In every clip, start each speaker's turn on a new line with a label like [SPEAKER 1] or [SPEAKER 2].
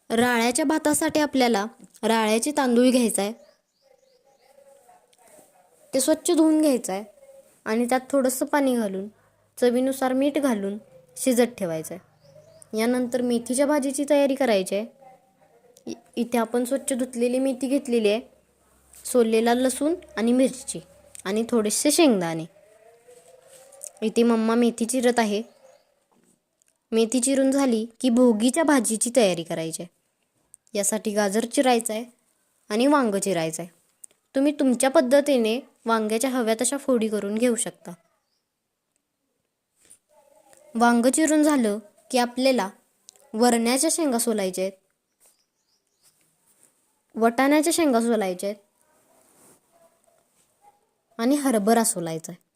[SPEAKER 1] राळ्याच्या भातासाठी आपल्याला राळ्याचे तांदूळ घ्यायचा आहे. ते स्वच्छ धुवून घ्यायचं आहे आणि त्यात थोडंसं पाणी घालून चवीनुसार मीठ घालून शिजत ठेवायचं आहे. यानंतर मेथीच्या भाजीची तयारी करायची आहे. इथे आपण स्वच्छ धुतलेली मेथी घेतलेली आहे, सोललेला लसूण आणि मिरची आणि थोडेसे शेंगदाणे. इथे मम्मा मेथी चिरत आहे. मेथी चिरून झाली की भोगीच्या भाजीची तयारी करायची आहे. यासाठी गाजर चिरायचं आहे आणि वांगं चिरायचं आहे. तुम्ही तुमच्या पद्धतीने वांग्याच्या हव्या तशा फोडी करून घेऊ शकता. वांगं चिरून झालं की आपल्याला वरण्याच्या शेंगा सोलायच्या आहेत, वटाण्याच्या शेंगा सोलायच्या आहेत आणि हरभरा सोलायचा आहे.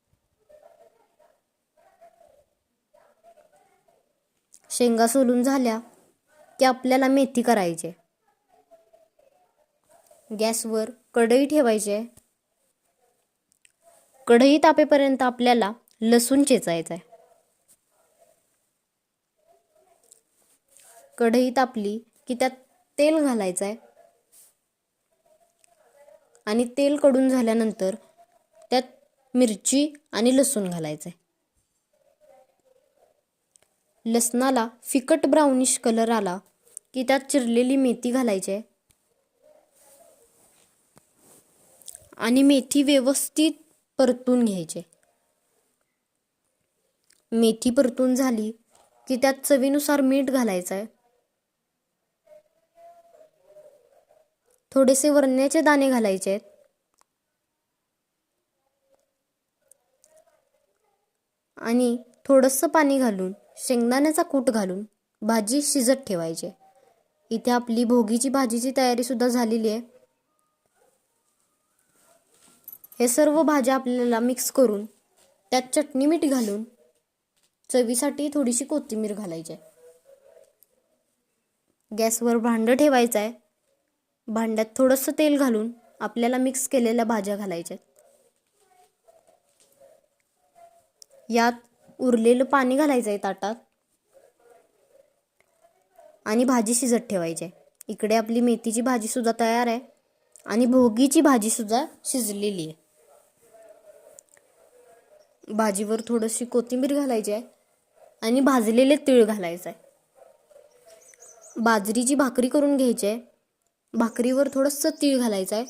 [SPEAKER 1] शेंगा सोलून झाल्या की आपल्याला मेथी करायची आहे. गॅसवर कढई ठेवायची आहे. कढई तापेपर्यंत आपल्याला लसूण चेचायचा आहे. कढई तापली की त्यात तेल घालायचं आहे आणि तेल कडून झाल्यानंतर त्यात मिरची आणि लसूण घालायचं आहे. लसणाला फिकट ब्राउनिश कलर आला की त्यात चिरलेली मेथी घालायची आहे आणि मेथी व्यवस्थित परतून घ्यायची. मेथी परतून झाली की त्यात चवीनुसार मीठ घालायचं आहे. थोडेसे वरण्याचे दाणे घालायचे आहेत आणि थोडंसं पाणी घालून शेंगदाण्याचा कूट घालून भाजी शिजत ठेवायची. इथे आपली भोगीची भाजीची तयारी सुद्धा झालेली आहे. हे सर्व भाज्या आपल्याला मिक्स करून त्यात चटणी मीठ घालून चवीसाठी थोडीशी कोथिंबीर घालायची. गॅसवर भांडं ठेवायचं आहे. भांड्यात थोडंसं तेल घालून आपल्याला मिक्स केलेल्या भाज्या घालायच्या. यात उरलेलं पाणी घालायचं आहे ताटात आणि भाजी शिजत ठेवायची. इकडे आपली मेथीची भाजी सुद्धा तयार आहे आणि भोगीची भाजी सुद्धा शिजलेली आहे. भाजीवर थोडीशी कोथिंबीर घालायची आहे आणि भाजलेले तीळ घालायचं आहे. बाजरीची भाकरी करून घ्यायची आहे. भाकरीवर थोडंसं तीळ घालायचं आहे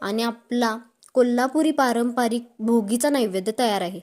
[SPEAKER 1] आणि आपला कोल्हापुरी पारंपरिक भोगीचा नैवेद्य तयार आहे.